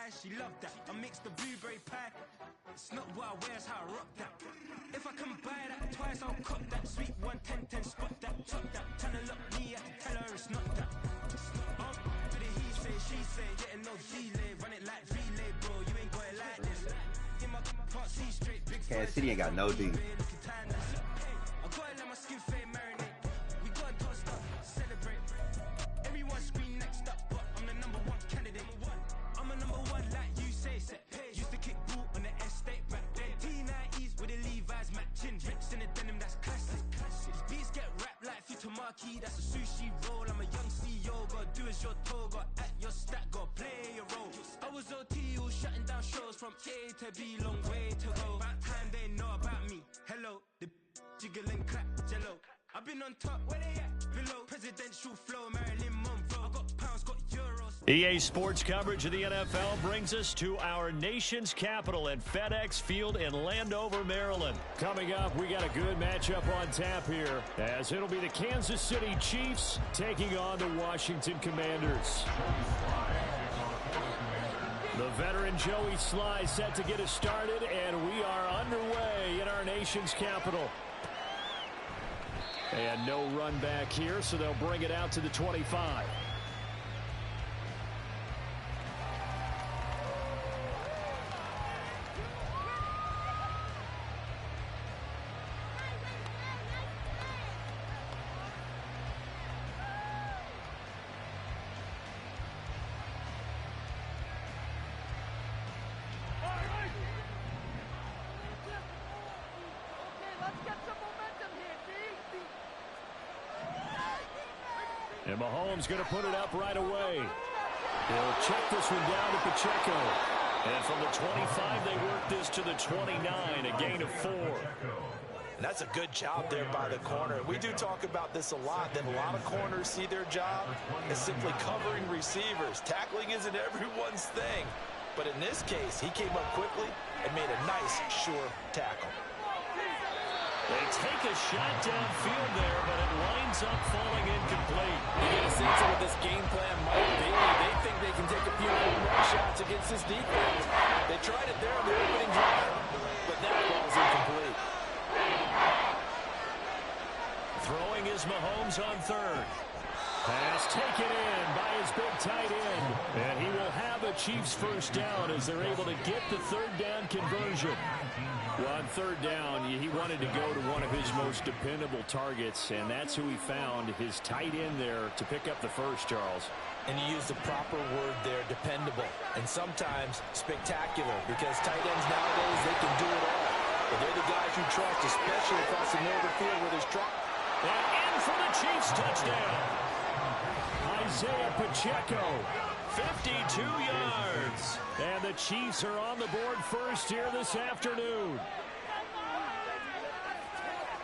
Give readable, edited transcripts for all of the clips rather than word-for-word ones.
eyes, she loved that. I mixed the blueberry pie. It's not what I wear, it's how I rock that. If I can buy that twice, I'll cop that. Sweet 110, spot that, chop that. Tryna lock me, I can tell her it's not that. To the he say, she say, getting no delay. Run it like relay, bro, you ain't got it like this. In my can't see straight, big Kansas City ain't got no D. I gotta let my skin fade marinate. We gotta toast up, celebrate. Everyone scream next up, but I'm the #1 candidate. I'm a #1 like you say, set page. Used to kick boot on the estate back then. T90s with the Levi's matching. Drinks in the denim, that's classic. These beats get wrapped like Futamaki, that's a sushi roll. I'm a young CEO, gotta do as you're told. Gotta act your stat, gotta play your role. I was OT, all shutting down shows from A to B, long way to go. About time they know about me. Hello, the jiggle and clap, jello. I've been on top, where they at? Below, presidential flow, Marilyn Monroe. I got pounds, got euros. EA Sports coverage of the NFL brings us to our nation's capital at FedEx Field in Landover, Maryland. Coming up, we got a good matchup on tap here, as it'll be the Kansas City Chiefs taking on the Washington Commanders. The veteran Joey Sly set to get us started, and we are underway in our nation's capital. And no run back here, so they'll bring it out to the 25. And Mahomes going to put it up right away. He'll check this one down to Pacheco. And from the 25, they work this to the 29, a gain of 4. And that's a good job there by the corner. We do talk about this a lot, that a lot of corners see their job as simply covering receivers. Tackling isn't everyone's thing. But in this case, he came up quickly and made a nice, sure tackle. They take a shot downfield there, but it winds up falling incomplete. You get a sense of what this game plan might be. They think they can take a few more shots against this defense. They tried it there on the opening drive, but that ball's incomplete. Throwing is Mahomes on third. Pass taken in by his big tight end. And he will have a Chiefs first down as they're able to get the third down conversion. Well, on third down, he wanted to go to one of his most dependable targets, and that's who he found, his tight end there, to pick up the first, Charles. And you use the proper word there, dependable, and sometimes spectacular, because tight ends nowadays, they can do it all. But they're the guys you trust, especially across the middle of the field where there's trouble. And in for the Chiefs touchdown. Isaiah Pacheco, 52 yards. And the Chiefs are on the board first here this afternoon.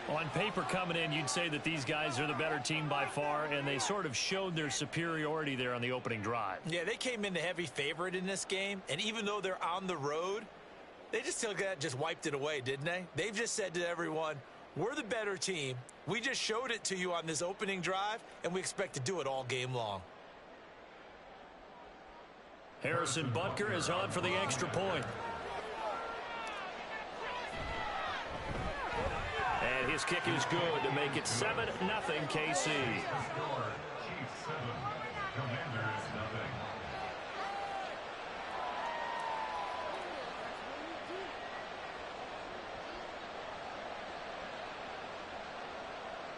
On paper coming in, you'd say that these guys are the better team by far, and they sort of showed their superiority there on the opening drive. Yeah, they came in the heavy favorite in this game, and even though they're on the road, they just wiped it away, didn't they? They've just said to everyone, we're the better team. We just showed it to you on this opening drive, and we expect to do it all game long. Harrison Butker is on for the extra point. And his kick is good to make it 7-0 KC.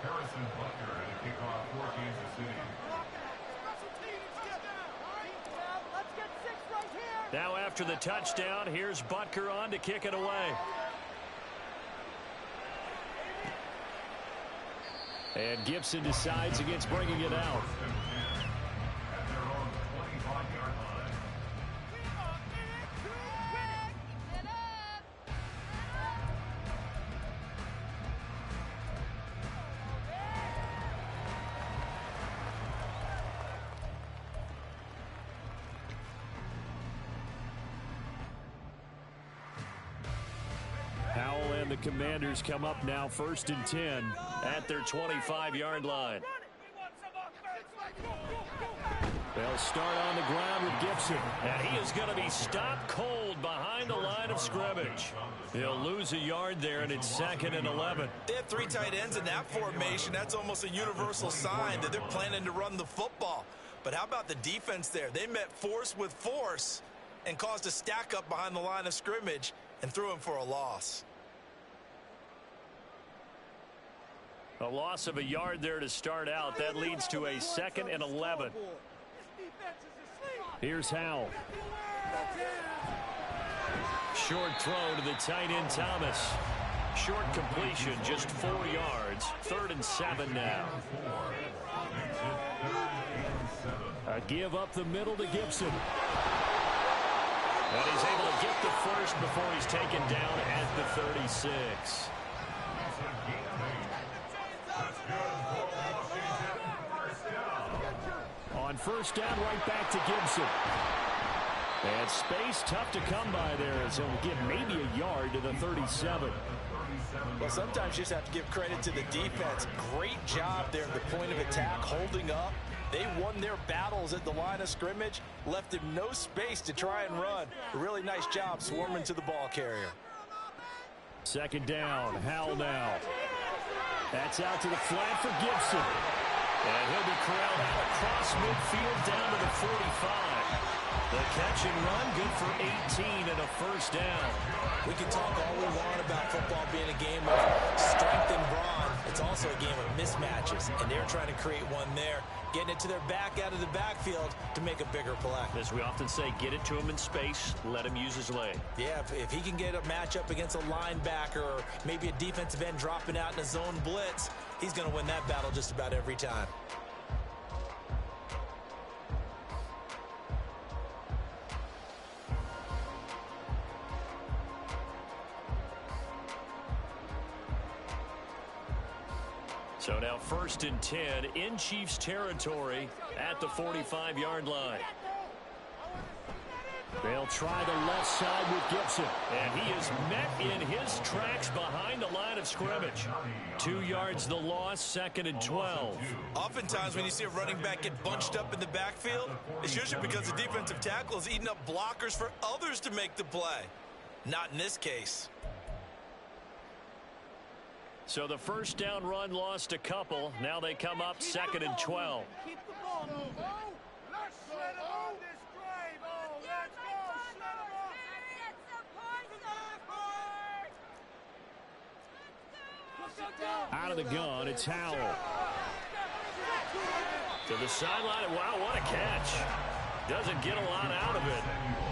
Harrison Butker at a kickoff for Kansas City. Now after the touchdown, here's Butker on to kick it away. And Gibson decides against bringing it out. At their own 25-yard line. Howell and the Commanders come up now 1st and 10 at their 25-yard line. They'll start on the ground with Gibson. And he is going to be stopped cold behind the line of scrimmage. He'll lose a yard there, and it's 2nd and 11. They have 3 tight ends in that formation. That's almost a universal sign that they're planning to run the football. But how about the defense there? They met force with force and caused a stack up behind the line of scrimmage and threw him for a loss. A loss of a yard there to start out. That leads to a 2nd and 11. Here's Howell. Short throw to the tight end Thomas. Short completion, just 4 yards. 3rd and 7 now. A give up the middle to Gibson. And he's able to get the first before he's taken down at the 36. On first down, right back to Gibson. And space tough to come by there, as he'll give maybe a yard to the 37. Well, sometimes you just have to give credit to the defense. Great job there at the point of attack, holding up. They won their battles at the line of scrimmage, left him no space to try and run. A really nice job swarming to the ball carrier. 2nd down, Howell now. That's out to the flat for Gibson. And he'll be corralled out across midfield down to the 45. The catch and run, good for 18 and a first down. We can talk all we want about football being a game of strength and brawn. It's also a game of mismatches, and they're trying to create one there, getting it to their back out of the backfield to make a bigger play. As we often say, get it to him in space, let him use his leg. Yeah, if he can get a matchup against a linebacker or maybe a defensive end dropping out in a zone blitz, he's going to win that battle just about every time. So now 1st and 10 in Chiefs territory at the 45-yard line. They'll try the left side with Gibson. And he is met in his tracks behind the line of scrimmage. 2 yards the loss, 2nd and 12. Oftentimes when you see a running back get bunched up in the backfield, it's usually because the defensive tackle is eating up blockers for others to make the play. Not in this case. So the first down run lost a couple. Now they come up 2nd and 12. Keep the ball, let's shred him on this drive. Let's go, shred him on. Out of the gun, it's Howell. To the sideline. Wow, what a catch. Doesn't get a lot out of it,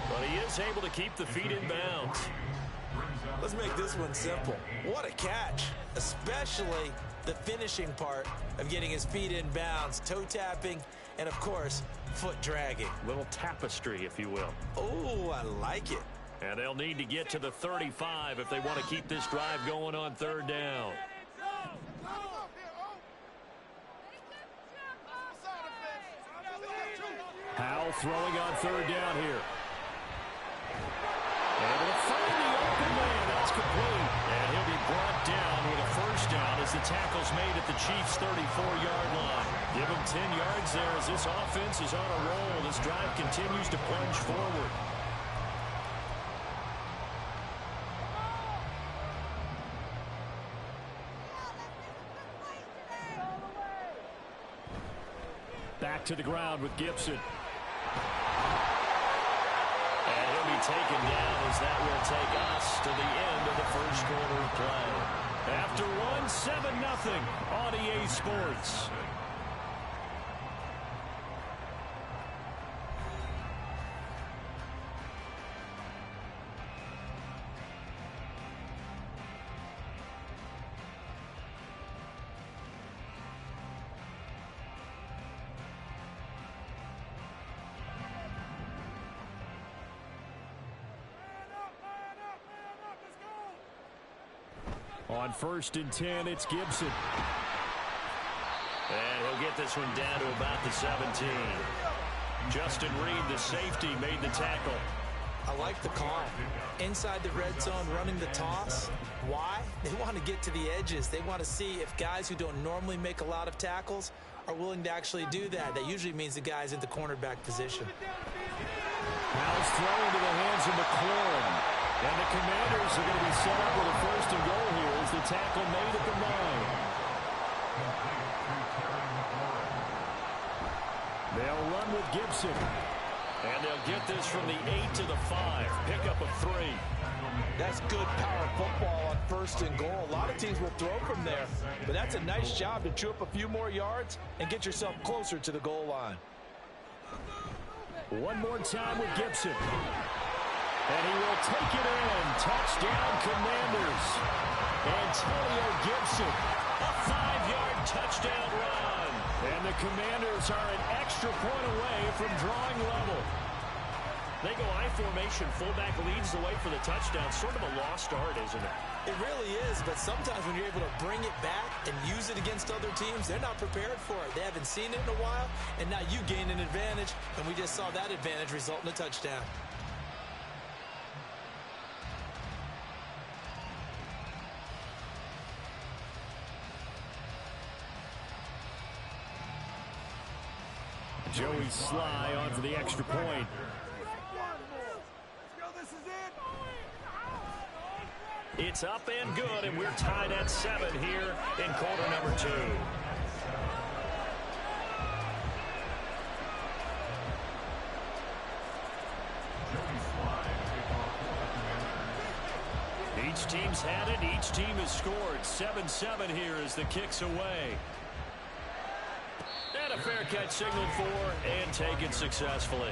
but he is able to keep the feet in bounds. Let's make this one simple. What a catch, especially the finishing part of getting his feet in bounds, toe tapping, and of course, foot dragging. Little tapestry, if you will. Oh, I like it. And they'll need to get to the 35 if they want to keep this drive going on 3rd down. Howell throwing on 3rd down here. Able to find the open man. That's complete. And he'll be brought down with a first down as the tackle's made at the Chiefs' 34-yard line. Give him 10 yards there as this offense is on a roll. This drive continues to plunge forward. Back to the ground with Gibson. And he'll be taken down as that will take us to the end of the first quarter of play. After one, 7-0 on EA Sports. On 1st and 10, it's Gibson. And he'll get this one down to about the 17. Justin Reed, the safety, made the tackle. I like the call. Inside the red zone, running the toss. Why? They want to get to the edges. They want to see if guys who don't normally make a lot of tackles are willing to actually do that. That usually means the guy's in the cornerback position. Now it's thrown into the hands of McLaurin. And the Commanders are going to be set up with a first and goal here as the tackle made at the 9. They'll run with Gibson. And they'll get this from the 8 to the 5. Pick up a 3. That's good power football on first and goal. A lot of teams will throw from there, but that's a nice job to chew up a few more yards and get yourself closer to the goal line. One more time with Gibson. And he will take it in. Touchdown, Commanders. Antonio Gibson, a 5-yard touchdown run. And the Commanders are an extra point away from drawing level. They go I formation. Fullback leads the way for the touchdown. Sort of a lost art, isn't it? It really is, but sometimes when you're able to bring it back and use it against other teams, they're not prepared for it. They haven't seen it in a while, and now you gain an advantage, and we just saw that advantage result in a touchdown. Joey Sly on for the extra point. It's up and good, and we're tied at 7 here in quarter number 2. Each team's had it. Each team has scored. 7-7 here as the kick's away. And a fair catch signaled for and taken successfully.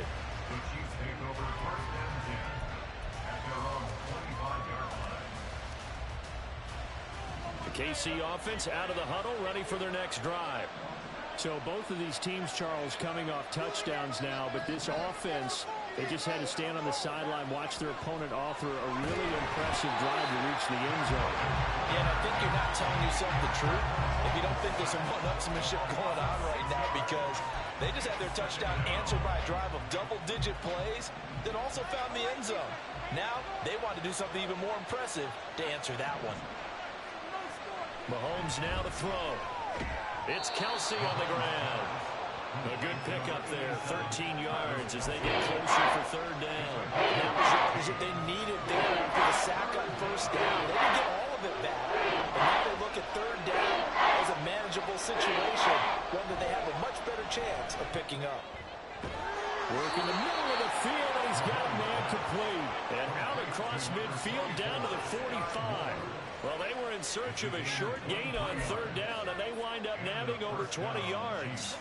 The Chiefs take over first and 10 at their own 25-yard line. The KC offense out of the huddle, ready for their next drive. So both of these teams, Charles, coming off touchdowns now, but this offense, they just had to stand on the sideline, watch their opponent offer a really impressive drive to reach the end zone. Yeah, and I think you're not telling yourself the truth if you don't think there's some one-upsmanship going on right now, because they just had their touchdown answered by a drive of double-digit plays, then also found the end zone. Now they want to do something even more impressive to answer that one. Mahomes now to throw. It's Kelsey on the ground. A good pickup there, 13 yards as they get closer for third down. That was yardage that they needed there after the sack on first down. They didn't get all of it back. And now they look at third down as a manageable situation, one that they have a much better chance of picking up. Work in the middle of the field, and he's got a man complete. And out across midfield down to the 45. Well, they were in search of a short gain on third down, and they wind up nabbing over 20 yards.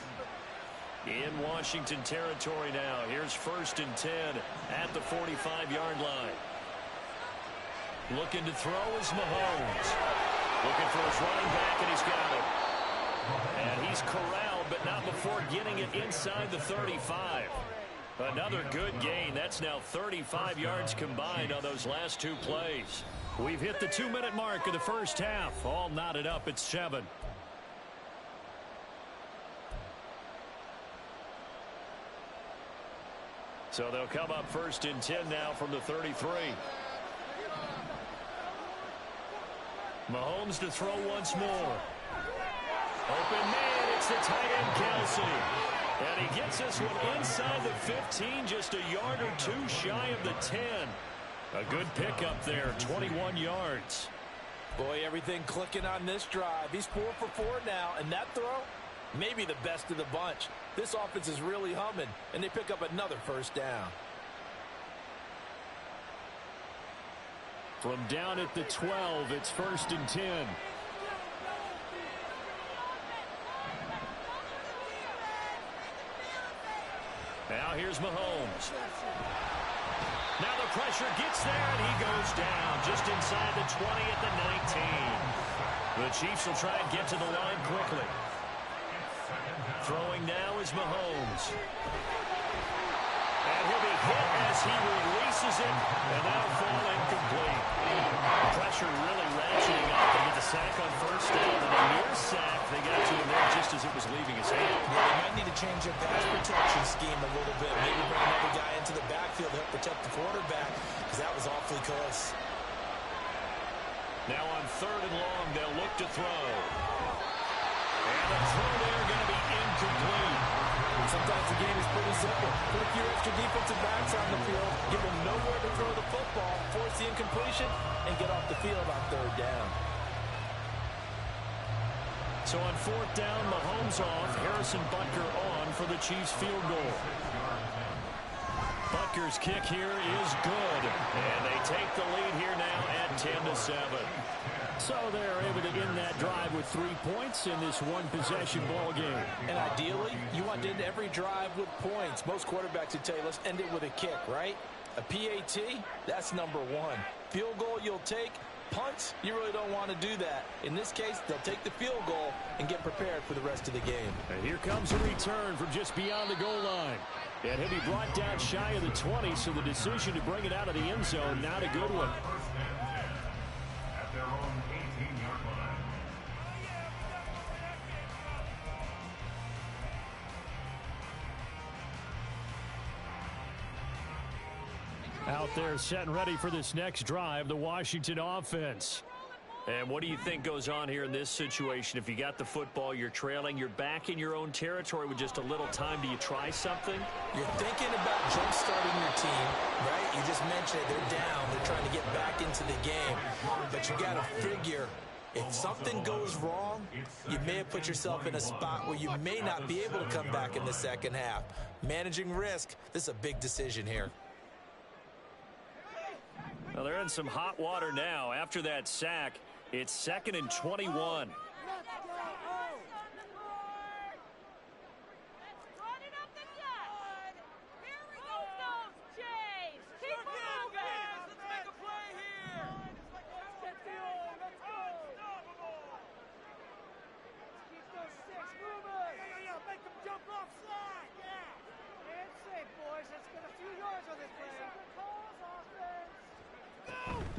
In Washington territory now. Here's first and 10 at the 45-yard line. Looking to throw is Mahomes. Looking for his running back, and he's got it. And he's corralled, but not before getting it inside the 35. Another good gain. That's now 35 yards combined on those last 2 plays. We've hit the 2-minute mark of the first half. All knotted up at 7. So they'll come up first and 10 now from the 33. Mahomes to throw once more. Open man, it's the tight end Kelsey. And he gets this one inside the 15, just a yard or 2 shy of the 10. A good pickup there, 21 yards. Boy, everything clicking on this drive. He's 4 for 4 now, and that throw, maybe the best of the bunch. This offense is really humming, and they pick up another first down. From down at the 12, it's first and 10. Now here's Mahomes. Now the pressure gets there, and he goes down just inside the 20 at the 19. The Chiefs will try and get to the line quickly. Throwing now is Mahomes. And he'll be hit as he releases it, and that'll fall incomplete. Pressure really ratcheting up to get the sack on first down, and a near sack. They got to him there just as it was leaving his hand. Yeah, they might need to change their pass protection scheme a little bit. Maybe bring another guy into the backfield to help protect the quarterback, because that was awfully close. Now on third and long, they'll look to throw. And the throw there going to be incomplete. Sometimes the game is pretty simple. Put a few extra defensive backs on the field, give them nowhere to throw the football, force the incompletion, and get off the field on third down. So on fourth down, Mahomes off, Harrison Butker on for the Chiefs field goal. Butker's kick here is good, and they take the lead here now at 10-7. So they're able to end that drive with 3 points in this one-possession ball game. And ideally, you want to end every drive with points. Most quarterbacks would tell you, let's end it with a kick, right? A PAT, that's number one. Field goal you'll take. Punts, you really don't want to do that. In this case, they'll take the field goal and get prepared for the rest of the game. And here comes a return from just beyond the goal line. And he'll be brought down shy of the 20, so the decision to bring it out of the end zone, not a good one. At their own 18-yard line. Out there setting ready for this next drive, the Washington offense. And what do you think goes on here in this situation? If you got the football, you're trailing, you're back in your own territory with just a little time. Do you try something? You're thinking about jump-starting your team, right? You just mentioned it. They're down. They're trying to get back into the game. But you got to figure, if something goes wrong, you may have put yourself in a spot where you may not be able to come back in the second half. Managing risk, this is a big decision here. Well, they're in some hot water now. After that sack, it's 2nd and 21.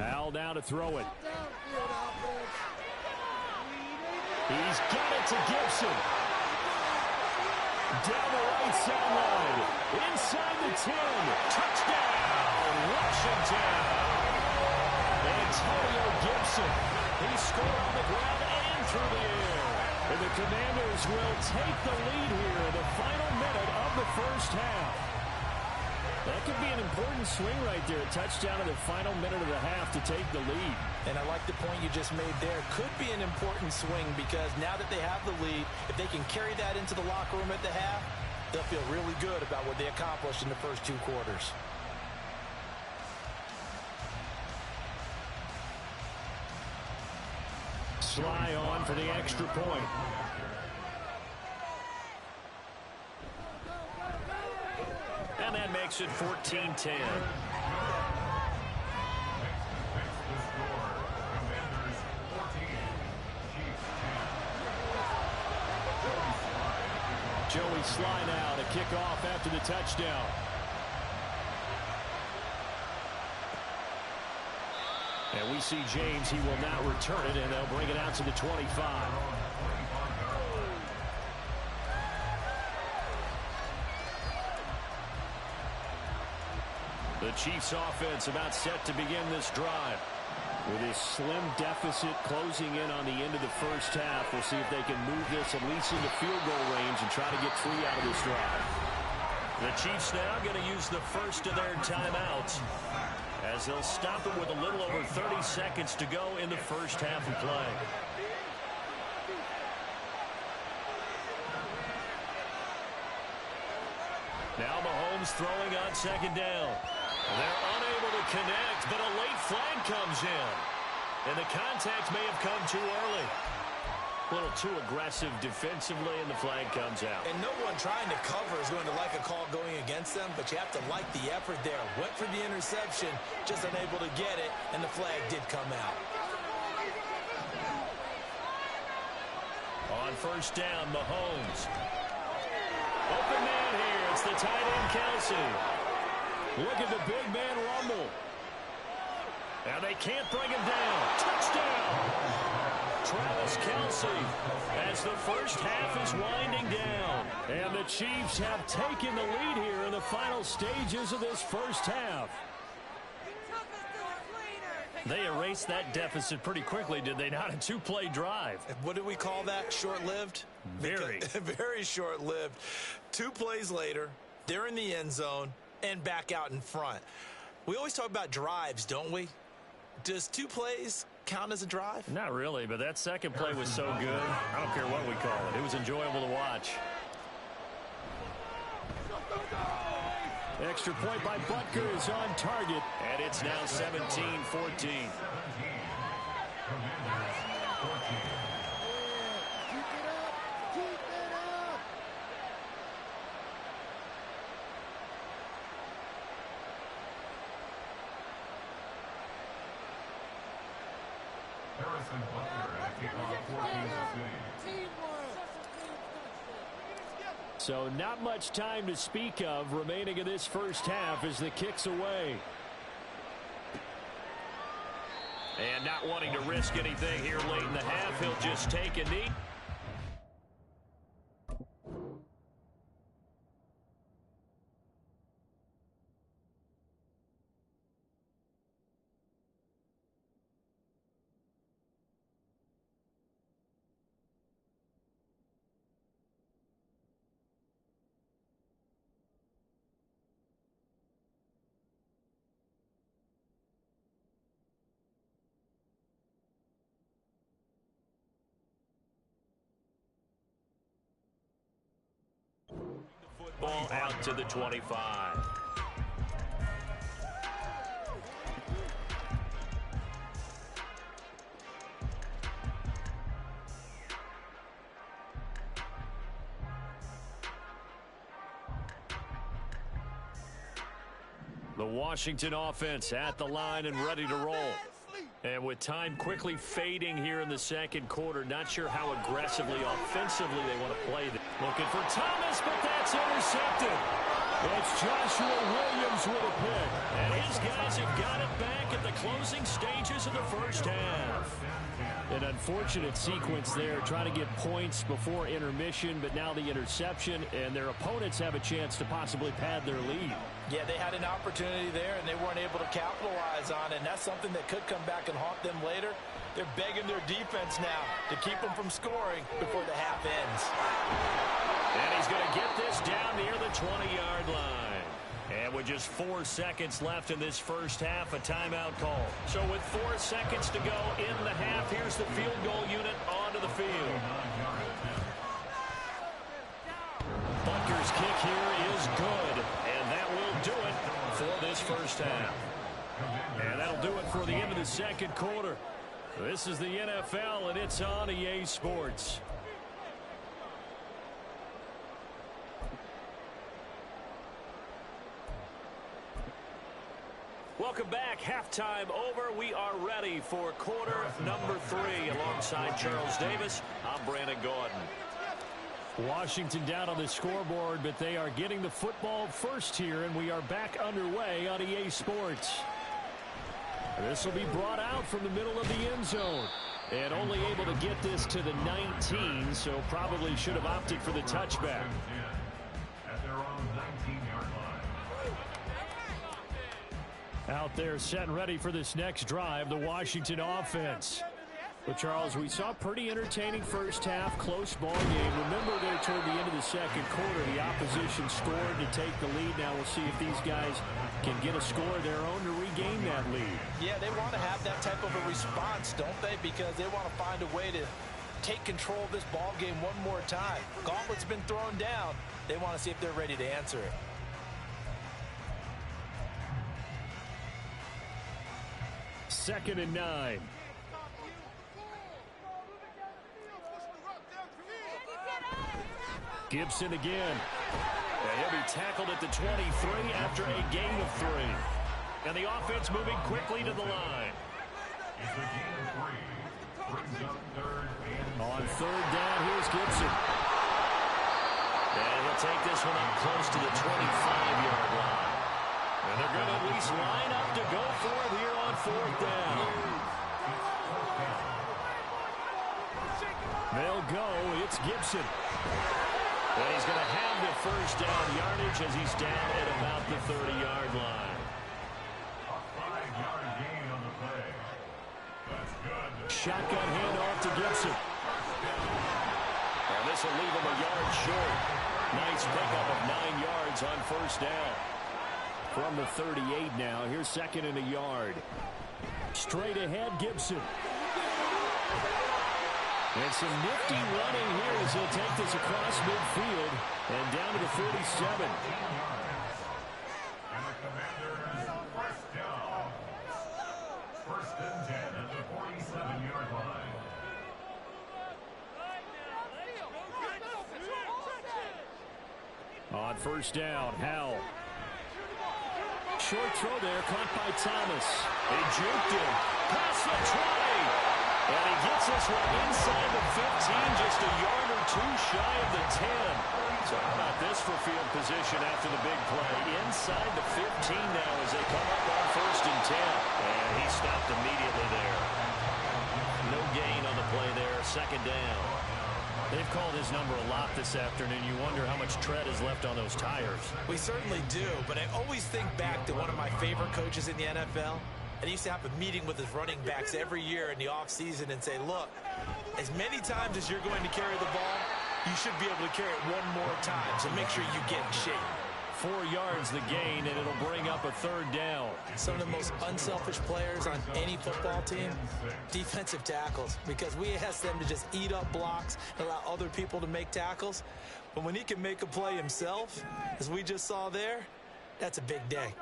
Al now to throw it. He's got it to Gibson. Down the right sideline. Inside the 10. Touchdown, Washington. Antonio Gibson. He scored on the ground and through the air. And the Commanders will take the lead here in the final minute of the first half. That could be an important swing right there. A touchdown in the final minute of the half to take the lead. And I like the point you just made there. Could be an important swing because now that they have the lead, if they can carry that into the locker room at the half, they'll feel really good about what they accomplished in the first 2 quarters. Sly on for the extra point. And that makes it 14-10. Joey Sly now to kick off after the touchdown. And we see James. He will now return it, and they'll bring it out to the 25. The Chiefs offense about set to begin this drive. With his slim deficit closing in on the end of the first half, we'll see if they can move this at least into field goal range and try to get 3 out of this drive. The Chiefs now going to use the first of their timeouts as they'll stop it with a little over 30 seconds to go in the first half of play. Now Mahomes throwing on 2nd down. They're unable to connect, but a late flag comes in. And the contact may have come too early. A little too aggressive defensively, and the flag comes out. And no one trying to cover is going to like a call going against them, but you have to like the effort there. Went for the interception, just unable to get it, and the flag did come out. On 1st down, Mahomes. Open man here. It's the tight end, Kelsey. Look at the big man rumble. And they can't bring him down. Touchdown! Travis Kelsey as the first half is winding down. And the Chiefs have taken the lead here in the final stages of this first half. They erased that deficit pretty quickly, did they not? A 2-play drive. What do we call that? Short-lived? Very short-lived. 2 plays later, they're in the end zone and back out in front. We always talk about drives, don't we? Does 2 plays count as a drive? Not really, but that second play was so good. I don't care what we call it. It was enjoyable to watch. Extra point by Butker is on target, and it's now 17-14. So not much time to speak of remaining in this first half as the kick's away. And not wanting to risk anything here late in the half, he'll just take a knee. Ball out to the 25. The Washington offense at the line and ready to roll. And with time quickly fading here in the second quarter, not sure how aggressively, offensively they want to play this. Looking for Thomas, but that's intercepted. It's Joshua Williams with a pick. And his guys have got it back at the closing stages of the first half. An unfortunate sequence there, trying to get points before intermission, but now the interception, and their opponents have a chance to possibly pad their lead. Yeah, they had an opportunity there, and they weren't able to capitalize on it, and that's something that could come back and haunt them later. They're begging their defense now to keep them from scoring before the half ends. And he's going to get this down near the 20-yard line. And with just 4 seconds left in this first half, a timeout call. So with 4 seconds to go in the half, here's the field goal unit onto the field. Butker's kick here is good, and that will do it for this first half. And that'll do it for the end of the second quarter. This is the NFL, and it's on EA Sports. Welcome back. Halftime over. We are ready for quarter number 3. Alongside Charles Davis, I'm Brandon Gordon. Washington down on the scoreboard, but they are getting the football first here, and we are back underway on EA Sports. This will be brought out from the middle of the end zone. And only able to get this to the 19, so probably should have opted for the touchback. Out there set and ready for this next drive, the Washington offense. But, Charles, we saw a pretty entertaining first half, close ball game. Remember there toward the end of the second quarter, the opposition scored to take the lead. Now we'll see if these guys can get a score of their own to regain that lead. Yeah, they want to have that type of a response, don't they? Because they want to find a way to take control of this ball game one more time. Gauntlet's been thrown down. They want to see if they're ready to answer it. Second and 9. Gibson again. And he'll be tackled at the 23 after a gain of 3. And the offense moving quickly to the line. On third down, here's Gibson. And he'll take this one up close to the 25-yard line. And they're going to at least line up to go for it here on fourth down. They'll go. It's Gibson. And he's going to have the first down yardage as he's down at about the 30-yard line. A 5-yard gain on the play. That's good. Shotgun handoff to Gibson. And this This will leave him a yard short. Nice pickup of 9 yards on first down. From the 38 now, here's second and a yard. Straight ahead, Gibson. And some nifty running here as he'll take this across midfield and down to the 47. And the Commanders first down. First and 10 at the 47-yard line. On first down, Howell. Short throw there, caught by Thomas. They juked him. Pass the try. And he gets this one inside the 15, just a yard or two shy of the 10. So how about this for field position after the big play? Inside the 15 now as they come up on first and 10. And he stopped immediately there. No gain on the play there, second down. They've called his number a lot this afternoon. You wonder how much tread is left on those tires. We certainly do, but I always think back to one of my favorite coaches in the NFL. And he used to have a meeting with his running backs every year in the offseason and say, look, as many times as you're going to carry the ball, you should be able to carry it one more time, so make sure you get in shape. 4 yards the gain, and it'll bring up a third down. Some of the most unselfish players on any football team, defensive tackles, because we ask them to just eat up blocks and allow other people to make tackles. But when he can make a play himself, as we just saw there, that's a big day.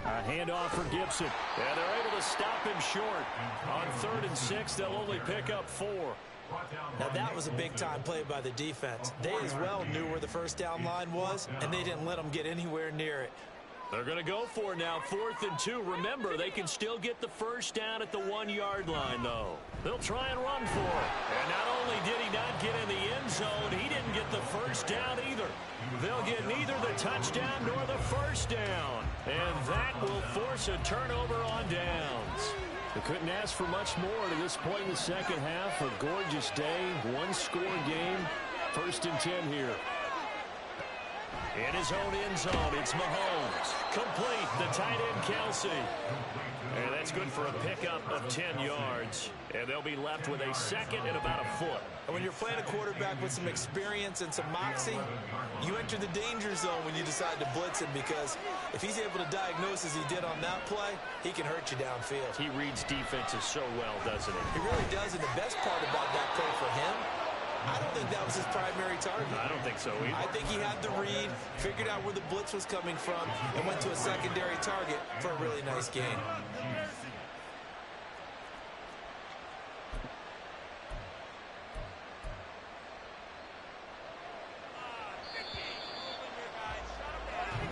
A handoff for Gibson. And they're able to stop him short. On 3rd and 6, they'll only pick up 4. Now that was a big-time play by the defense. They as well knew where the first down line was, and they didn't let them get anywhere near it. They're going to go for it now, 4th and 2. Remember, they can still get the first down at the 1-yard line, though. They'll try and run for it. And not only did he not get in the end zone, he didn't get the first down either. They'll get neither the touchdown nor the first down. And that will force a turnover on downs. They couldn't ask for much more to this point in the second half. A gorgeous day, one-score game. 1st and 10 here. In his own end zone, it's Mahomes. Complete, the tight end, Kelsey. And that's good for a pickup of 10 yards. And they'll be left with a second and about a foot. And when you're playing a quarterback with some experience and some moxie, you enter the danger zone when you decide to blitz him, because if he's able to diagnose as he did on that play, he can hurt you downfield. He reads defenses so well, doesn't he? He really does, and the best part about that play for him, I don't think that was his primary target. I don't think so either. I think he had the read, figured out where the blitz was coming from, and went to a secondary target for a really nice gain.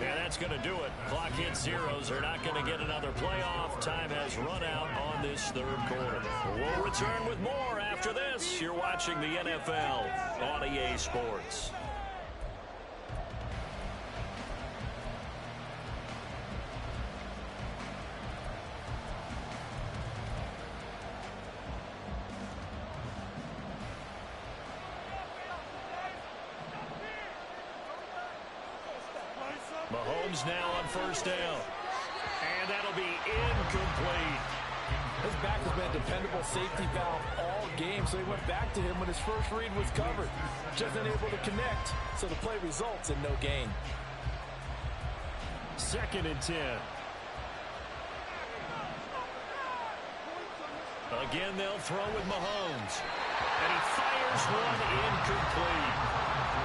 And that's going to do it. Clock hits zeros. They're not going to get another playoff. Time has run out on this third quarter. We'll return with more after this. You're watching the NFL on EA Sports. Mahomes now on first down. And that'll be incomplete. His back has been a dependable safety valve all game, so he went back to him when his first read was covered. Just unable to connect, so the play results in no gain. 2nd and 10. Again, they'll throw with Mahomes. And he fires one incomplete.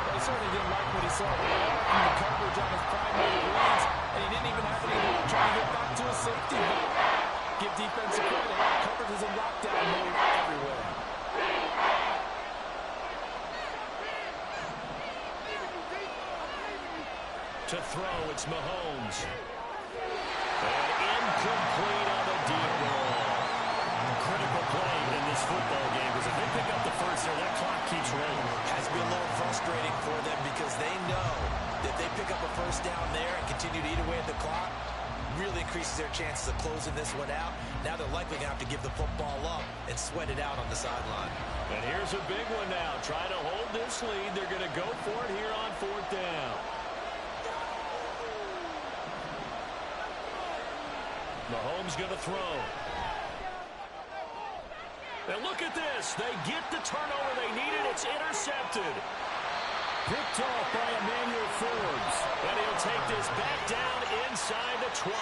Well, he certainly didn't like what he saw from the coverage on his primary reads, and he didn't even have any help trying to get back to his safety valve. Give defensive credit. Coverage is in lockdown mode everywhere. To throw, it's Mahomes. And incomplete on the deep ball. Critical play in this football game, because if they pick up the first there, that clock keeps rolling. Has to be a little frustrating for them, because they know that if they pick up a first down there and continue to eat away at the clock, really increases their chances of closing this one out. Now they're likely going to have to give the football up and sweat it out on the sideline. And here's a big one now. Try to hold this lead. They're going to go for it here on 4th down. Mahomes going to throw. And look at this. They get the turnover they needed. It's intercepted. Picked off by Emmanuel Forbes. And he'll take this back down inside the 20.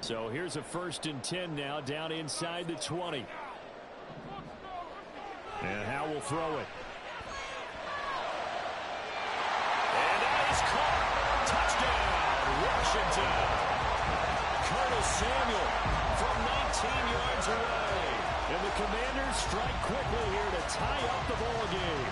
So here's a 1st and 10 now, down inside the 20. And Howe will throw it. And that is caught. Touchdown, Washington. Curtis Samuel from 19 yards away. And the Commanders strike quickly here to tie up the ball game.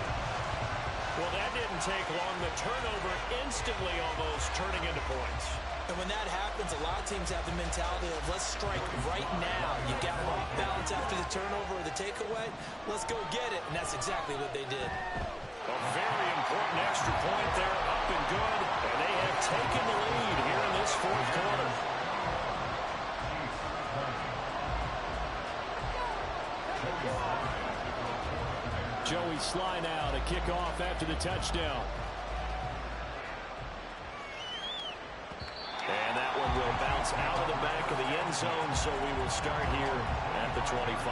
Well, that didn't take long. The turnover instantly almost turning into points. And when that happens, a lot of teams have the mentality of let's strike right now. You got off balance after the turnover or the takeaway. Let's go get it. And that's exactly what they did. A very important extra point there, up and good. And they have taken the lead here in this 4th quarter. Joey Sly now to kick off after the touchdown. And that one will bounce out of the back of the end zone, so we will start here at the 25.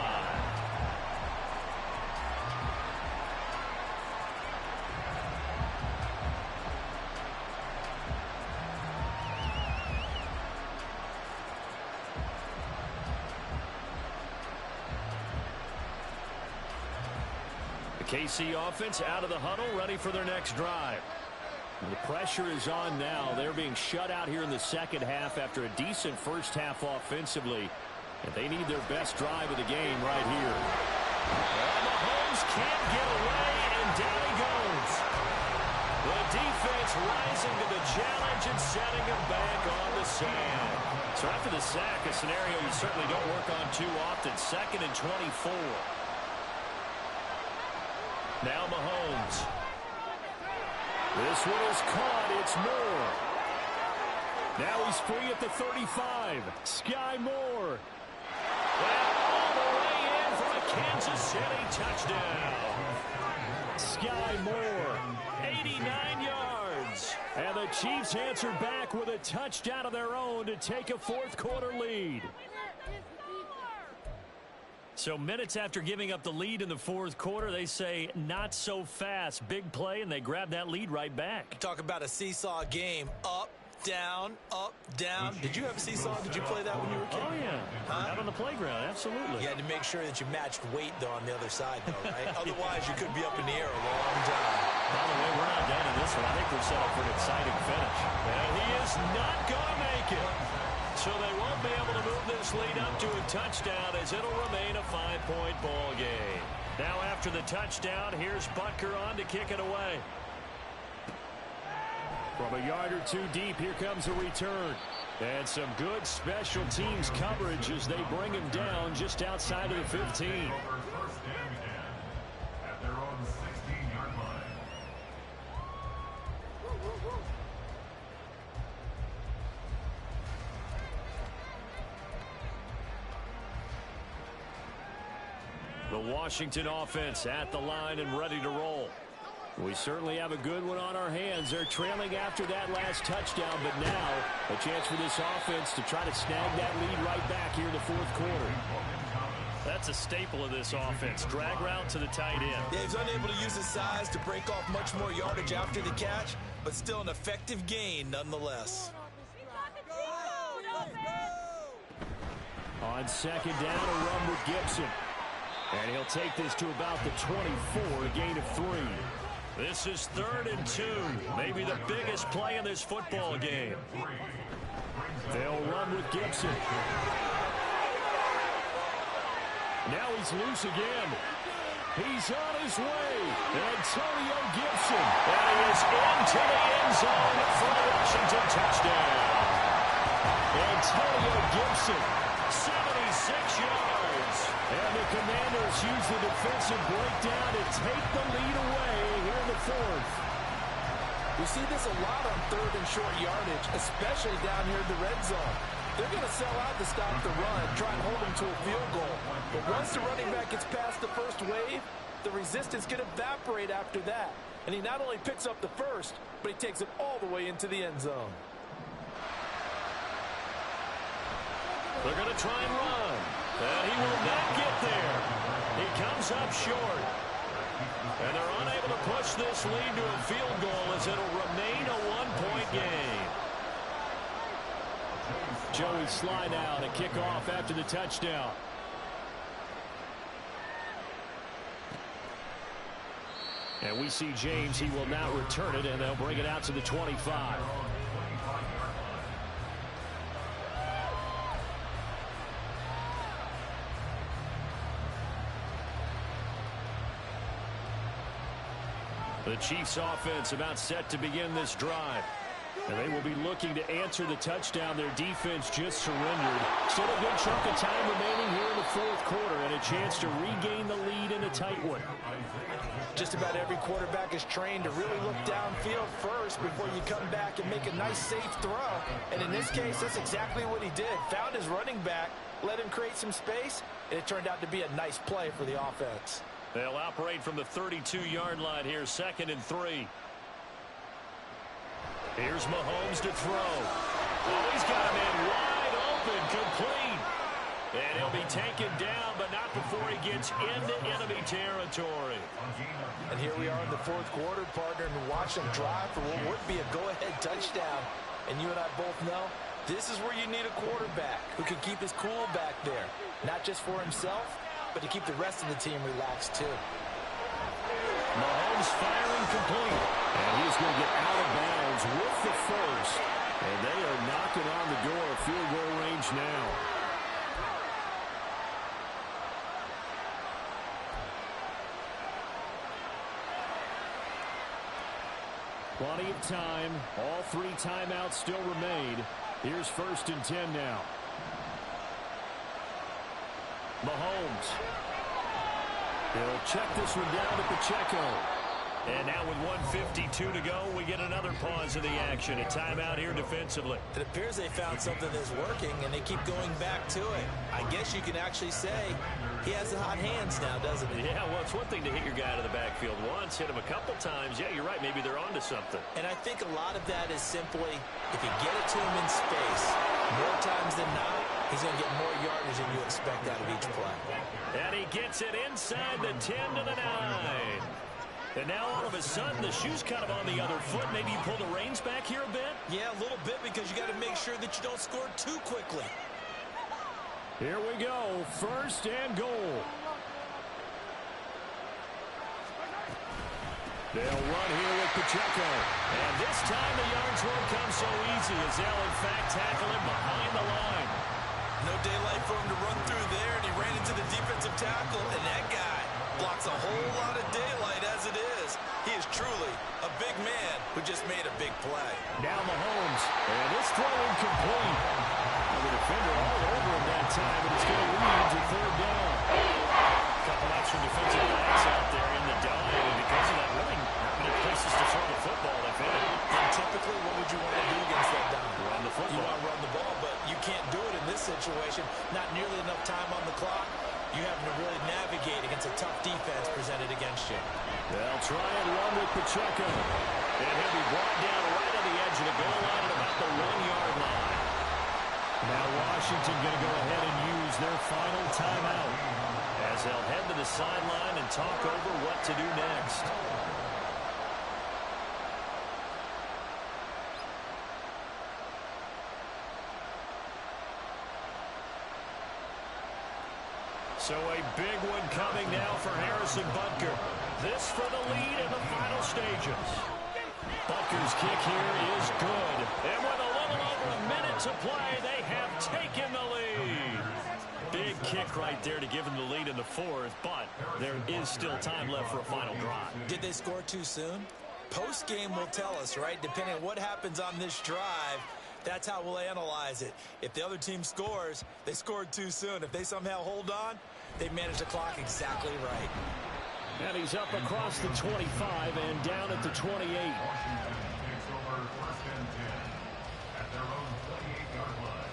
KC offense out of the huddle, ready for their next drive. The pressure is on now. They're being shut out here in the second half after a decent first half offensively. And they need their best drive of the game right here. And Mahomes can't get away, and down he goes. The defense rising to the challenge and setting him back on the sand. So after the sack, a scenario you certainly don't work on too often. 2nd and 24. Now Mahomes. This one is caught. It's Moore. Now he's free at the 35. Sky Moore. Well, all the way in for a Kansas City touchdown. Sky Moore, 89 yards. And the Chiefs answer back with a touchdown of their own to take a 4th quarter lead. So minutes after giving up the lead in the 4th quarter, they say not so fast. Big play, and they grab that lead right back. Talk about a seesaw game. Up, down, up, down. Did you have a seesaw? Did you play that when you were a kid? Oh, yeah. Out on the playground, absolutely. You had to make sure that you matched weight, though, on the other side, though, right? Otherwise, you could be up in the air a long time. By the way, we're not done in this one. I think we're set up for an exciting finish. And he is not going to make it. So they won't be able to move this lead up to a touchdown as it'll remain a 5-point ball game. Now after the touchdown, here's Butker on to kick it away. From a yard or two deep, here comes a return. And some good special teams coverage as they bring him down just outside of the 15. First and 10 at their own 16-yard line. The Washington offense at the line and ready to roll. We certainly have a good one on our hands. They're trailing after that last touchdown, but now a chance for this offense to try to snag that lead right back here in the 4th quarter. That's a staple of this offense. Drag route to the tight end. Yeah, he's unable to use his size to break off much more yardage after the catch, but still an effective gain nonetheless. On 2nd down, a run with Gibson. And he'll take this to about the 24, a gain of 3. This is 3rd and 2, maybe the biggest play in this football game. They'll run with Gibson. Now he's loose again. He's on his way. Antonio Gibson. And he is into the end zone for the Washington touchdown. Antonio Gibson, 76 yards. And the Commanders use the defensive breakdown to take the lead away here in the 4th. We see this a lot on 3rd and short yardage, especially down here in the red zone. They're going to sell out to stop the run, try and hold them to a field goal. But once the running back gets past the first wave, the resistance can evaporate after that. And he not only picks up the first, but he takes it all the way into the end zone. They're going to try and run. And he will not get there. He comes up short. And they're unable to push this lead to a field goal as it'll remain a one-point game. Joey slide out and kick off after the touchdown. And we see James. He will now return it, and they'll bring it out to the 25. The Chiefs offense about set to begin this drive. And they will be looking to answer the touchdown. Their defense just surrendered. Still a good chunk of time remaining here in the fourth quarter and a chance to regain the lead in a tight one. Just about every quarterback is trained to really look downfield first before you come back and make a nice, safe throw. And in this case, that's exactly what he did. Found his running back, let him create some space, and it turned out to be a nice play for the offense. They'll operate from the 32-yard line here, 2nd and 3. Here's Mahomes to throw. Oh, he's got a man wide open, complete. And he'll be taken down, but not before he gets into enemy territory. And here we are in the fourth quarter, partner, and watch him drive for what would be a go-ahead touchdown. And you and I both know this is where you need a quarterback who can keep his cool back there. Not just for himself, but to keep the rest of the team relaxed, too. Mahomes firing complete. And he's going to get out of bounds with the first. And they are knocking on the door of field goal range now. Plenty of time. All 3 timeouts still remain. Here's 1st and 10 now. Mahomes. He'll check this one down to Pacheco. And now with 1:52 to go, we get another pause in the action. A timeout here defensively. It appears they found something that's working, and they keep going back to it. I guess you can actually say he has the hot hands now, doesn't he? Yeah, well, it's one thing to hit your guy to the backfield once, hit him a couple times. Yeah, you're right. Maybe they're onto something. And I think a lot of that is simply if you get it to him in space, more times than not, he's going to get more yardage than you expect out of each play. And he gets it inside the 10 to the 9. And now all of a sudden the shoe's kind of on the other foot. Maybe you pull the reins back here a bit? Yeah, a little bit, because you got to make sure that you don't score too quickly. Here we go. 1st and goal. They'll run here with Pacheco. And this time the yards won't come so easy as they'll in fact tackle him behind the line. No daylight for him to run through there, and he ran into the defensive tackle, and that guy blocks a whole lot of daylight as it is. He is truly a big man who just made a big play. Now Mahomes, and this throw incomplete. The defender all over him that time, but it's going to lead to 3rd down. A couple extra defensive backs out there in the dime, and because of that, really not many places to throw the football, they've had it. And typically, what would you want to do against that dime? Run the football. You want to run the ball, but you can't do it in this situation. Not nearly enough time on the clock. You having to really navigate against a tough defense presented against you. They'll try and run with Pacheco. And he'll be brought down right on the edge of the goal line at about the 1-yard line. Now Washington going to go ahead and use their final timeout as they'll head to the sideline and talk over what to do next. So a big one coming now for Harrison Butker. This for the lead in the final stages. Butker's kick here is good. And with a little over a minute to play, they have taken the lead. Big kick right there to give them the lead in the 4th, but there is still time left for a final drive. Did they score too soon? Post-game will tell us, right? Depending on what happens on this drive, that's how we'll analyze it. If the other team scores, they scored too soon. If they somehow hold on, they managed the clock exactly right. And he's up across the 25 and down at the 28. Washington takes over 1st and 10 at their own 28-yard line.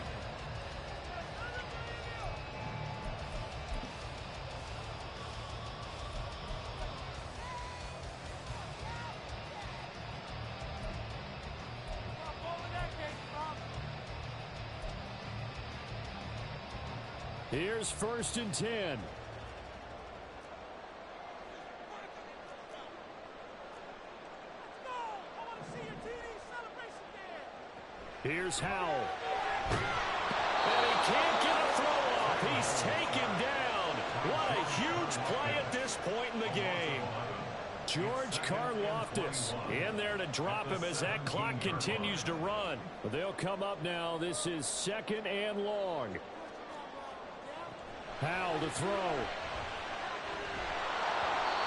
Here's 1st and 10. Here's Howell. And he can't get a throw off. He's taken down. What a huge play at this point in the game. George Karlaftis in there to drop him as that clock continues to run. But they'll come up now. This is 2nd and long. Howell to throw.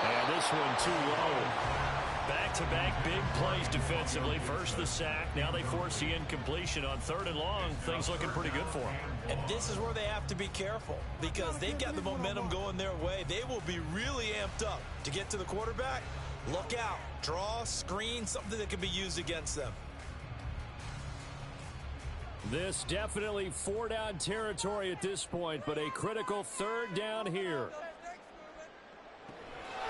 And this one too low. Back-to-back big plays defensively. First the sack. Now they force the incompletion on 3rd and long. Things looking pretty good for them. And this is where they have to be careful because they've got the momentum going their way. They will be really amped up to get to the quarterback. Look out. Draw, screen, something that can be used against them. This definitely 4-down territory at this point, but a critical 3rd down here.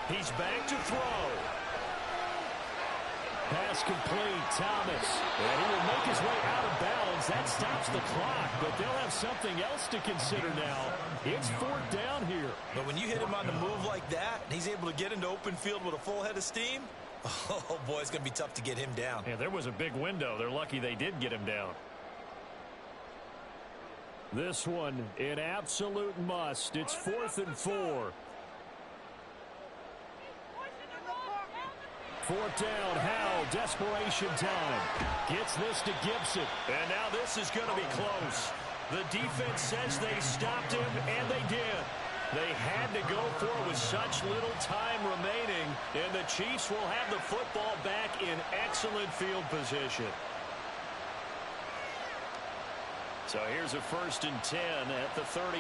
He's back to throw. Pass complete, Thomas. And he will make his way out of bounds. That stops the clock, but they'll have something else to consider now. It's 4th down here. But when you hit him on the move like that, and he's able to get into open field with a full head of steam, oh, boy, it's going to be tough to get him down. Yeah, there was a big window. They're lucky they did get him down. This one, an absolute must. It's 4th and 4. 4th down, Howell, desperation time. Gets this to Gibson. And now this is going to be close. The defense says they stopped him, and they did. They had to go for it with such little time remaining, and the Chiefs will have the football back in excellent field position. So here's a 1st and 10 at the 38.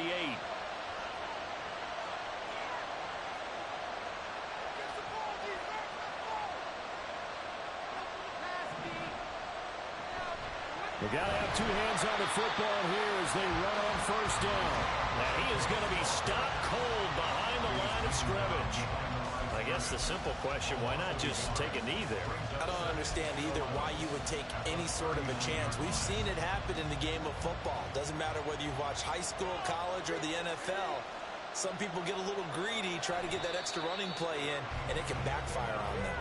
They got to have 2 hands on the football here as they run on 1st down. Now he is going to be stopped cold behind the line of scrimmage. I guess the simple question, why not just take a knee there? I don't understand either why you would take any sort of a chance. We've seen it happen in the game of football. Doesn't matter whether you watch high school, college, or the NFL. Some people get a little greedy, try to get that extra running play in, and it can backfire on them.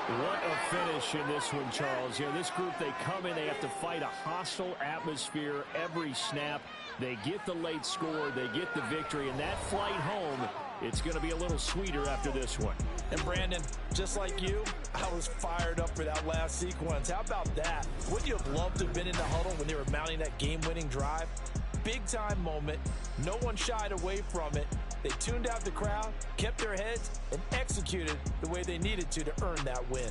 What a finish in this one, Charles. You know, this group, they come in, they have to fight a hostile atmosphere every snap. They get the late score, they get the victory, and that flight home, it's going to be a little sweeter after this one. And Brandon, just like you, I was fired up for that last sequence. How about that? Wouldn't you have loved to have been in the huddle when they were mounting that game-winning drive? Big-time moment. No one shied away from it. They tuned out the crowd, kept their heads, and executed the way they needed to earn that win.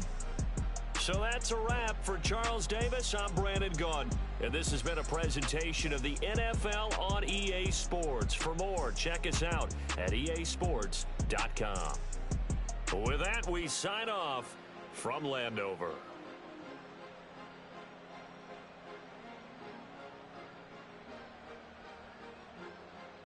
So that's a wrap for Charles Davis. I'm Brandon Gunn, and this has been a presentation of the NFL on EA Sports. For more, check us out at easports.com. With that, we sign off from Landover.